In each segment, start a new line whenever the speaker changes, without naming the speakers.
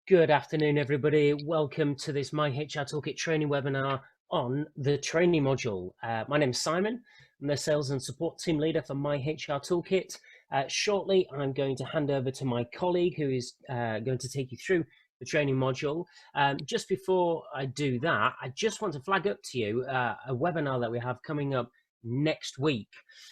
Good afternoon, everybody. Welcome to this My HR Toolkit training webinar on the training module. My name is Simon. I'm the Sales and Support Team Leader for My HR Toolkit. Shortly, I'm going to hand over to my colleague who is going to take you through the training module. Just before I do that, I just want to flag up to you a webinar that we have coming up next week.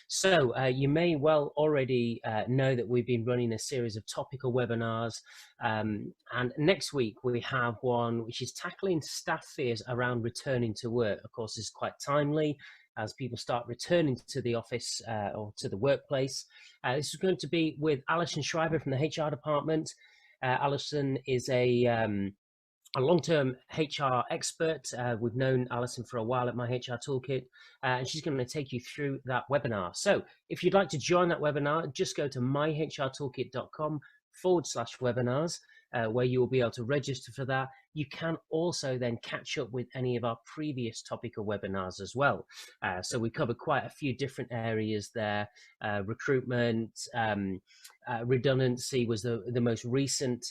So you may well already know that we've been running a series of topical webinars, and next week we have one which is tackling staff fears around returning to work. Of course, this is quite timely as people start returning to the office or to the workplace. This is going to be with Alison Schreiber from the HR department. Alison is a long-term HR expert. We've known Alison for a while at My HR Toolkit, and she's going to take you through that webinar. So if you'd like to join that webinar, just go to myhrtoolkit.com/webinars, where you will be able to register for that. You can also then catch up with any of our previous topical webinars as well. So we cover quite a few different areas there. Recruitment, redundancy was the most recent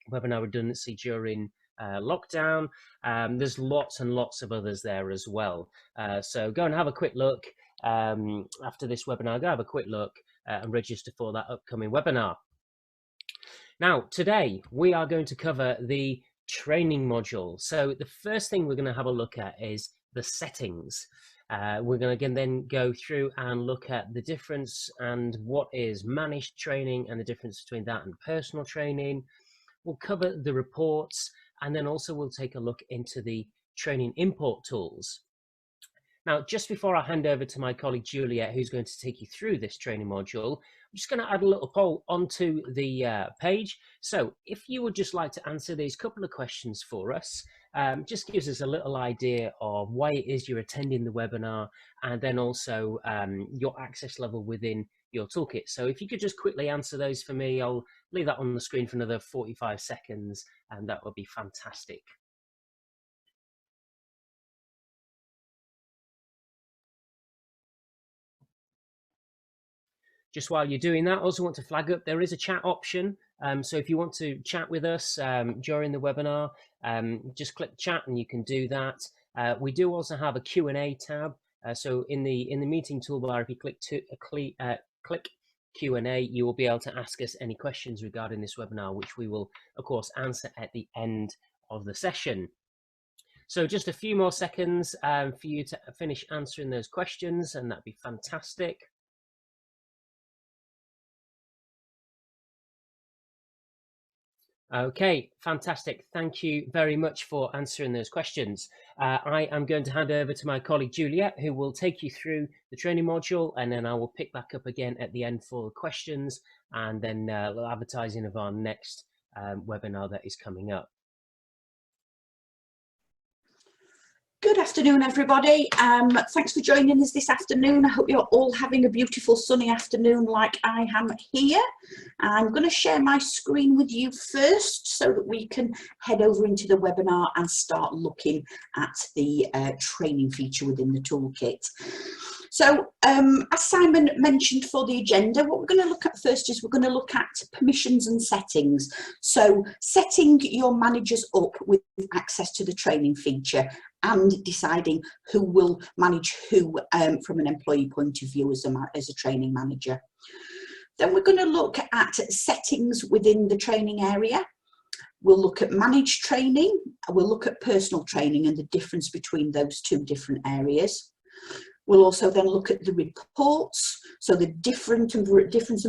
webinar, redundancy during lockdown. There's lots and lots of others there as well. So go and have a quick look after this webinar. Go have a quick look and register for that upcoming webinar. Now, today we are going to cover the training module. So the first thing we're going to have a look at is the settings. We're going to then go through and look at the difference and what is managed training and the difference between that and personal training. We'll cover the reports, and then also we'll take a look into the training import tools. Now, just before I hand over to my colleague Juliet, who's going to take you through this training module, I'm just going to add a little poll onto the page. So if you would just like to answer these couple of questions for us, just gives us a little idea of why it is you're attending the webinar, and then also your access level within your toolkit. So if you could just quickly answer those for me, I'll leave that on the screen for another 45 seconds, and that would be fantastic. Just while you're doing that, I also want to flag up there is a chat option. So if you want to chat with us during the webinar, just click chat and you can do that. We do also have a Q&A tab. So in the meeting toolbar, if you click Q&A, you will be able to ask us any questions regarding this webinar, which we will, of course, answer at the end of the session. So just a few more seconds for you to finish answering those questions, and that'd be fantastic. Okay, fantastic. Thank you very much for answering those questions. I am going to hand over to my colleague Juliet, who will take you through the training module, and then I will pick back up again at the end for the questions, and then advertising of our next webinar that is coming up.
Good afternoon, everybody. Thanks for joining us this afternoon. I hope you're all having a beautiful sunny afternoon like I am here. I'm going to share my screen with you first so that we can head over into the webinar and start looking at the training feature within the toolkit. So as Simon mentioned for the agenda, what we're going to look at first is we're going to look at permissions and settings. So setting your managers up with access to the training feature and deciding who will manage who from an employee point of view as a training manager. Then we're going to look at settings within the training area. We'll look at managed training. We'll look at personal training and the difference between those two different areas. We'll also then look at the reports, so the difference and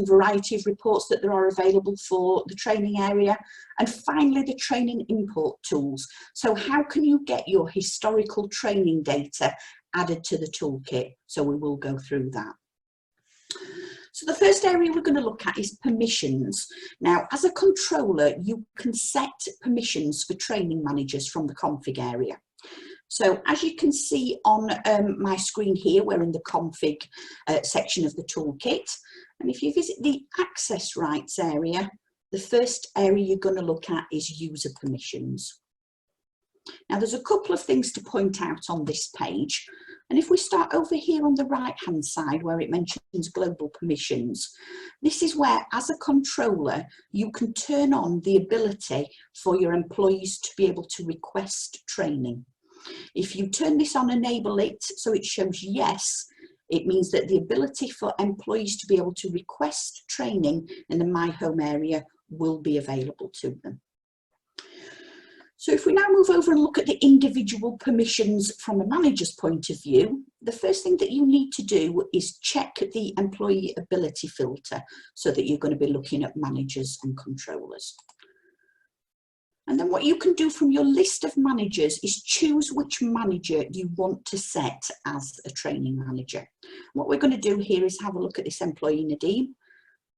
variety of reports that there are available for the training area. And finally, the training import tools. So how can you get your historical training data added to the toolkit? So we will go through that. So the first area we're going to look at is permissions. Now, as a controller, you can set permissions for training managers from the config area. So as you can see on my screen here, we're in the config section of the toolkit. And if you visit the access rights area, the first area you're going to look at is user permissions. Now there's a couple of things to point out on this page. And if we start over here on the right hand side where it mentions global permissions, this is where, as a controller, you can turn on the ability for your employees to be able to request training. If you turn this on, enable it so it shows yes, it means that the ability for employees to be able to request training in the My Home area will be available to them. So if we now move over and look at the individual permissions from a manager's point of view, the first thing that you need to do is check the employee ability filter so that you're going to be looking at managers and controllers. And then what you can do from your list of managers is choose which manager you want to set as a training manager. What we're going to do here is have a look at this employee Nadeem,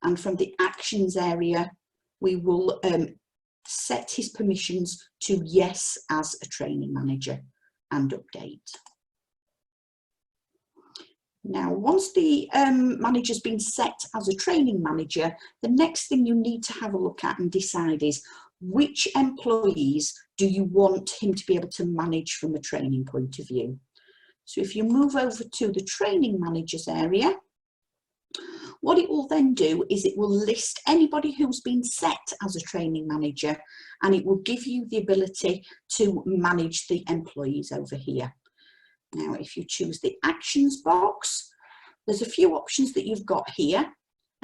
and from the actions area we will set his permissions to yes as a training manager and update. Now, once the manager's been set as a training manager, the next thing you need to have a look at and decide is which employees do you want him to be able to manage from a training point of view. So if you move over to the training managers area, what it will then do is it will list anybody who's been set as a training manager, and it will give you the ability to manage the employees over here. Now, if you choose the actions box, there's a few options that you've got here.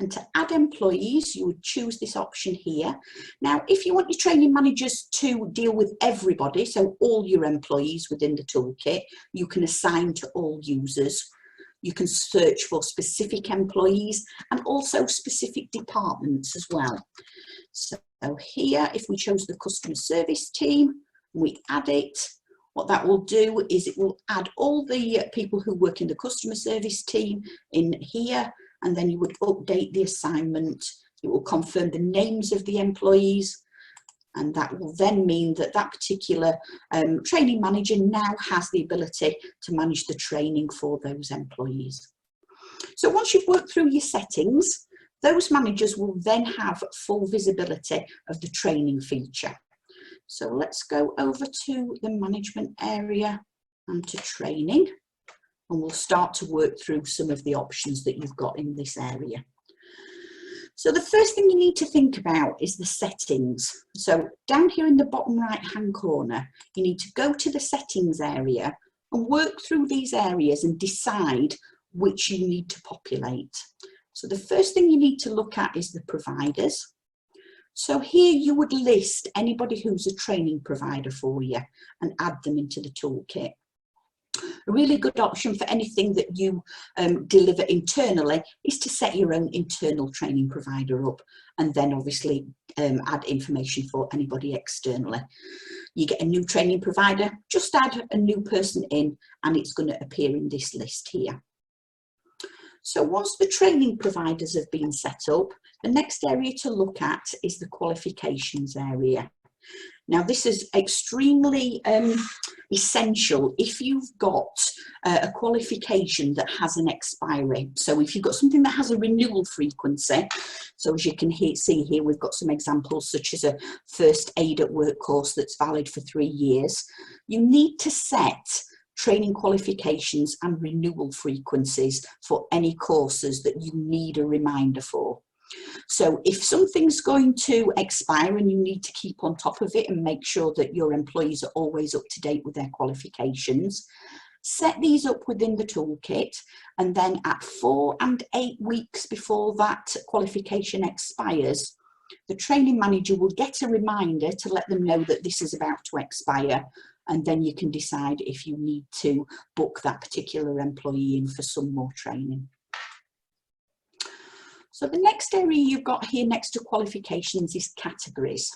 And to add employees, you would choose this option here. Now, if you want your training managers to deal with everybody, so all your employees within the toolkit, you can assign to all users. You can search for specific employees and also specific departments as well. So here, if we chose the customer service team, we add it, what that will do is it will add all the people who work in the customer service team in here, and then you would update the assignment. It will confirm the names of the employees, and that will then mean that that particular training manager now has the ability to manage the training for those employees. So once you've worked through your settings, those managers will then have full visibility of the training feature. So let's go over to the management area and to training, and we'll start to work through some of the options that you've got in this area. So the first thing you need to think about is the settings. So down here in the bottom right hand corner, you need to go to the settings area and work through these areas and decide which you need to populate. So the first thing you need to look at is the providers. So here you would list anybody who's a training provider for you and add them into the toolkit. A really good option for anything that you deliver internally is to set your own internal training provider up, and then obviously add information for anybody externally. You get a new training provider, just add a new person in, and it's going to appear in this list here. So once the training providers have been set up, the next area to look at is the qualifications area. Now, this is extremely essential if you've got a qualification that has an expiry. So if you've got something that has a renewal frequency, so as you can see here, we've got some examples such as a first aid at work course that's valid for 3 years. You need to set training qualifications and renewal frequencies for any courses that you need a reminder for. So if something's going to expire and you need to keep on top of it and make sure that your employees are always up to date with their qualifications, set these up within the toolkit, and then at 4 and 8 weeks before that qualification expires, the training manager will get a reminder to let them know that this is about to expire, and then you can decide if you need to book that particular employee in for some more training. So the next area you've got here next to qualifications is categories.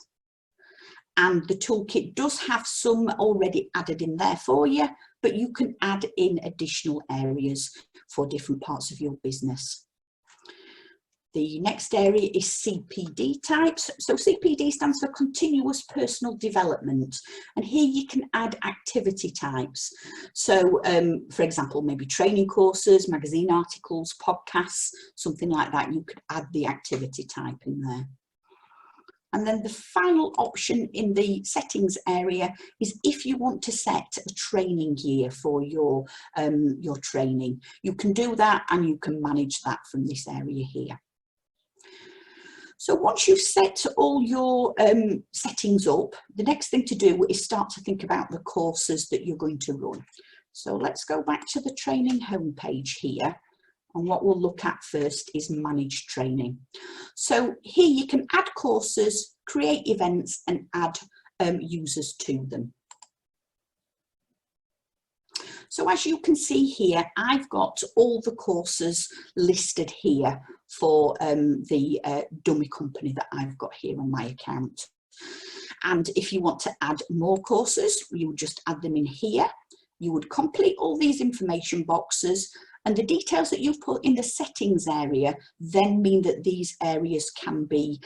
And the toolkit does have some already added in there for you, but you can add in additional areas for different parts of your business. The next area is Cpd types. So Cpd stands for continuous personal development. And here you can add activity types. So for example, maybe training courses, magazine articles, podcasts, something like that. You could add the activity type in there. And then the final option in the settings area is if you want to set a training year for your training. You can do that and you can manage that from this area here. So once you've set all your settings up, the next thing to do is start to think about the courses that you're going to run. So let's go back to the training homepage here. And what we'll look at first is manage training. So here you can add courses, create events and add users to them. So as you can see here, I've got all the courses listed here for the dummy company that I've got here on my account. And if you want to add more courses, you would just add them in here. You would complete all these information boxes, and the details that you've put in the settings area then mean that these areas can be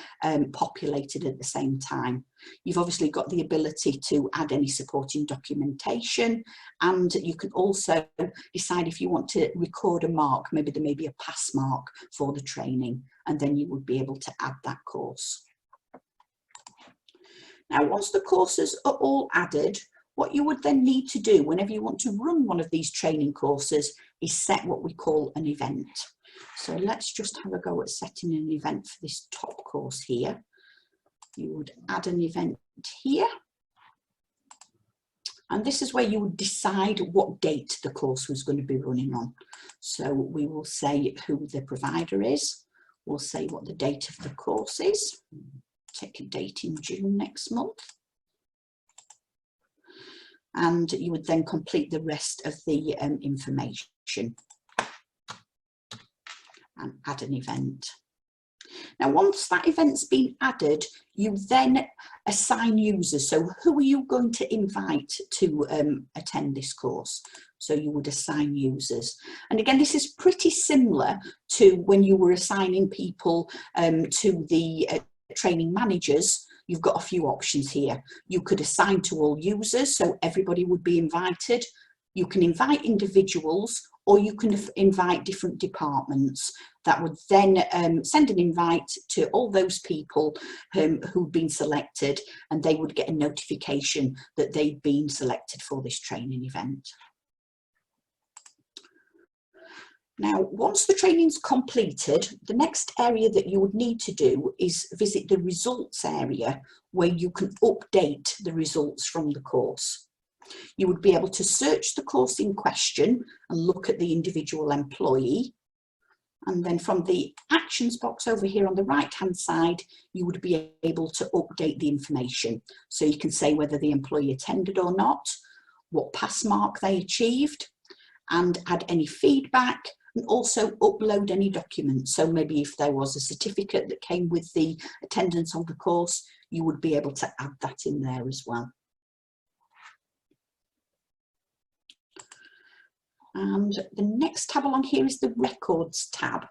populated at the same time. You've obviously got the ability to add any supporting documentation, and you can also decide if you want to record a mark. Maybe there may be a pass mark for the training, and then you would be able to add that course. Now, once the courses are all added, what you would then need to do whenever you want to run one of these training courses is set what we call an event. So let's just have a go at setting an event for this top course here. You would add an event here. And this is where you would decide what date the course was going to be running on. So we will say who the provider is. We'll say what the date of the course is. Take a date in June next month. And you would then complete the rest of the information and add an event. Now, once that event's been added, you then assign users. So who are you going to invite to attend this course? So you would assign users. And again, this is pretty similar to when you were assigning people to the training managers. You've got a few options here. You could assign to all users, so everybody would be invited. You can invite individuals, or you can invite different departments that would then send an invite to all those people who've been selected, and they would get a notification that they've been selected for this training event. Now, once the training's completed, the next area that you would need to do is visit the results area, where you can update the results from the course. You would be able to search the course in question and look at the individual employee. And then from the actions box over here on the right hand side, you would be able to update the information. So you can say whether the employee attended or not, what pass mark they achieved, and add any feedback, and also upload any documents. So maybe if there was a certificate that came with the attendance on the course, you would be able to add that in there as well. And the next tab along here is the Records tab.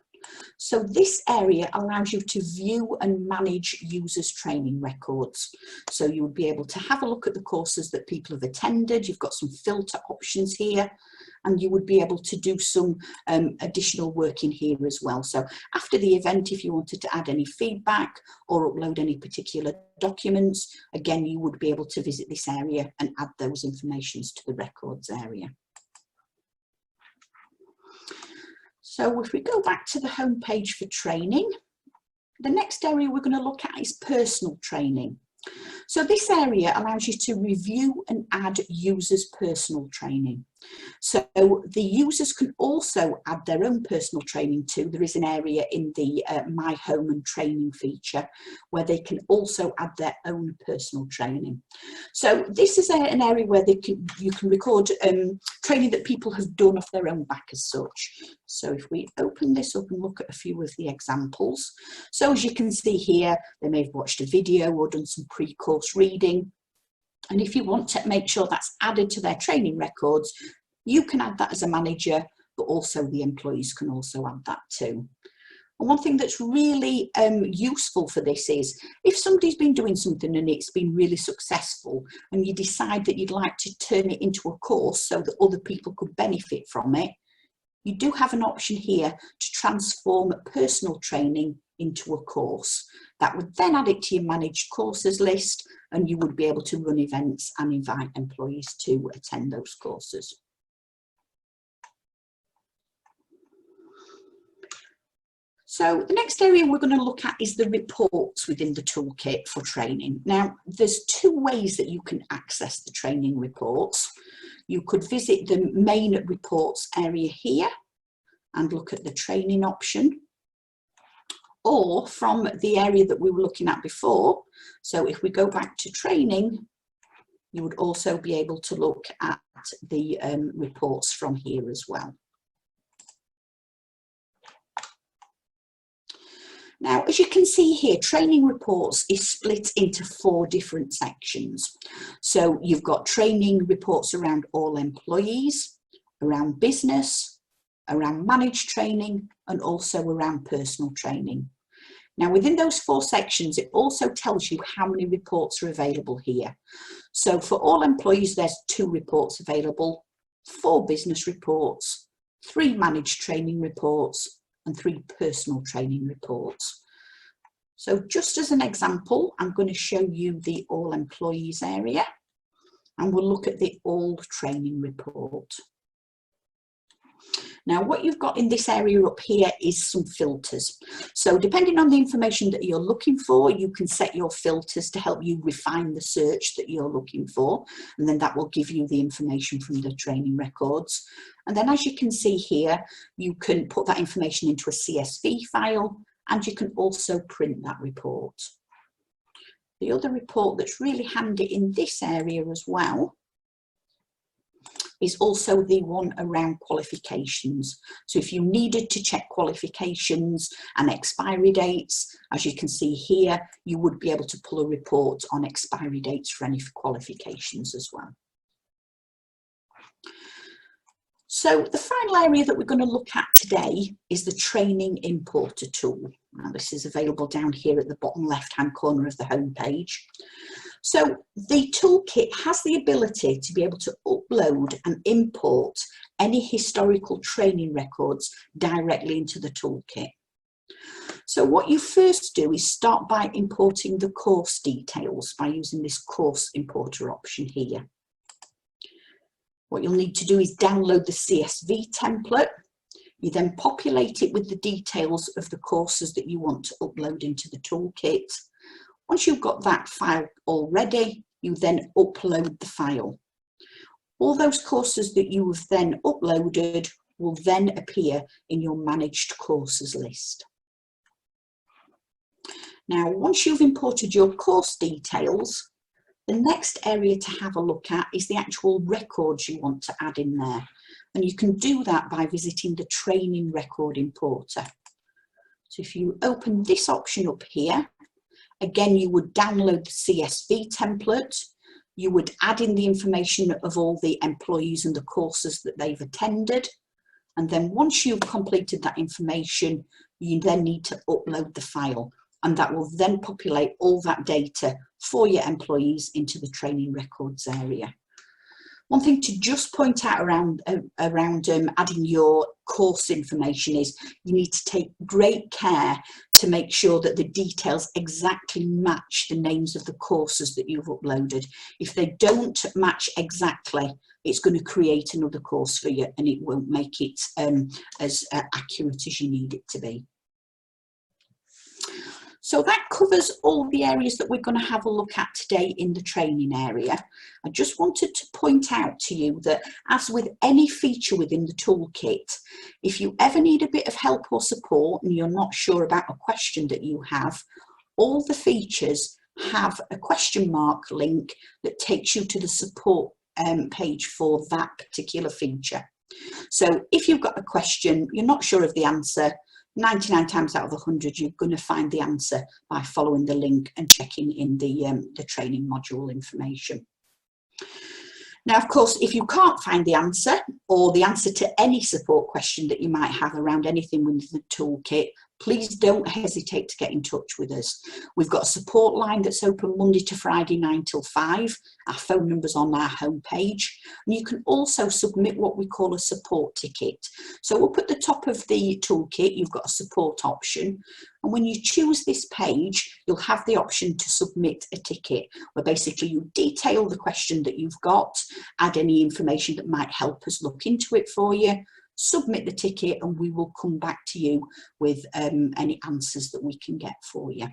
So this area allows you to view and manage users' training records. So you would be able to have a look at the courses that people have attended. You've got some filter options here, and you would be able to do some additional work in here as well. So after the event, if you wanted to add any feedback or upload any particular documents, again, you would be able to visit this area and add those informations to the records area. So if we go back to the home page for training, the next area we're going to look at is personal training. So this area allows you to review and add users' personal training. So the users can also add their own personal training too. There is an area in the My Home and Training feature where they can also add their own personal training. So this is an area where you can record training that people have done off their own back as such. So if we open this up and look at a few of the examples. So as you can see here, they may have watched a video or done some pre-course reading. And if you want to make sure that's added to their training records, you can add that as a manager, but also the employees can also add that too. And one thing that's really useful for this is if somebody's been doing something and it's been really successful and you decide that you'd like to turn it into a course so that other people could benefit from it, you do have an option here to transform personal training into a course. That would then add it to your managed courses list, and you would be able to run events and invite employees to attend those courses. So the next area we're going to look at is the reports within the toolkit for training. Now, there's two ways that you can access the training reports. You could visit the main reports area here and look at the training option, or from the area that we were looking at before. So if we go back to training, you would also be able to look at the reports from here as well. Now, as you can see here, training reports is split into 4 different sections. So you've got training reports around all employees, around business, around managed training, and also around personal training. Now, within those 4 sections, it also tells you how many reports are available here. So for all employees, there's 2 reports available, 4 business reports, 3 managed training reports, and 3 personal training reports. So just as an example, I'm going to show you the all employees area, and we'll look at the all training report. Now, what you've got in this area up here is some filters. So depending on the information that you're looking for, you can set your filters to help you refine the search that you're looking for, and then that will give you the information from the training records. And then, as you can see here, you can put that information into a CSV file, and you can also print that report. The other report that's really handy in this area as well is also the one around qualifications. So if you needed to check qualifications and expiry dates, as you can see here, you would be able to pull a report on expiry dates for any qualifications as well. So the final area that we're going to look at today is the training importer tool. Now, this is available down here at the bottom left-hand corner of the home page. So the toolkit has the ability to be able to upload and import any historical training records directly into the toolkit. So what you first do is start by importing the course details by using this course importer option here. What you'll need to do is download the CSV template. You then populate it with the details of the courses that you want to upload into the toolkit. Once you've got that file all ready, you then upload the file. All those courses that you have then uploaded will then appear in your managed courses list. Now, once you've imported your course details, the next area to have a look at is the actual records you want to add in there. And you can do that by visiting the training record importer. So if you open this option up here, again, you would download the CSV template. You would add in the information of all the employees and the courses that they've attended. And then once you've completed that information, you then need to upload the file. And that will then populate all that data for your employees into the training records area. One thing to just point out around adding your course information is you need to take great care to make sure that the details exactly match the names of the courses that you've uploaded. If they don't match exactly, it's going to create another course for you, and it won't make it as accurate as you need it to be. So that covers all the areas that we're going to have a look at today in the training area. I just wanted to point out to you that, as with any feature within the toolkit, if you ever need a bit of help or support and you're not sure about a question that you have, all the features have a question mark link that takes you to the support page for that particular feature. So if you've got a question, you're not sure of the answer, 99 times out of 100, you're going to find the answer by following the link and checking in the training module information. Now, of course, if you can't find the answer, or the answer to any support question that you might have around anything within the toolkit, please don't hesitate to get in touch with us. We've got a support line that's open Monday to Friday 9 till 5. Our phone number's on our homepage. And you can also submit what we call a support ticket. So up at the top of the toolkit, you've got a support option. And when you choose this page, you'll have the option to submit a ticket, where basically you detail the question that you've got, add any information that might help us look into it for you, submit the ticket, and we will come back to you with any answers that we can get for you.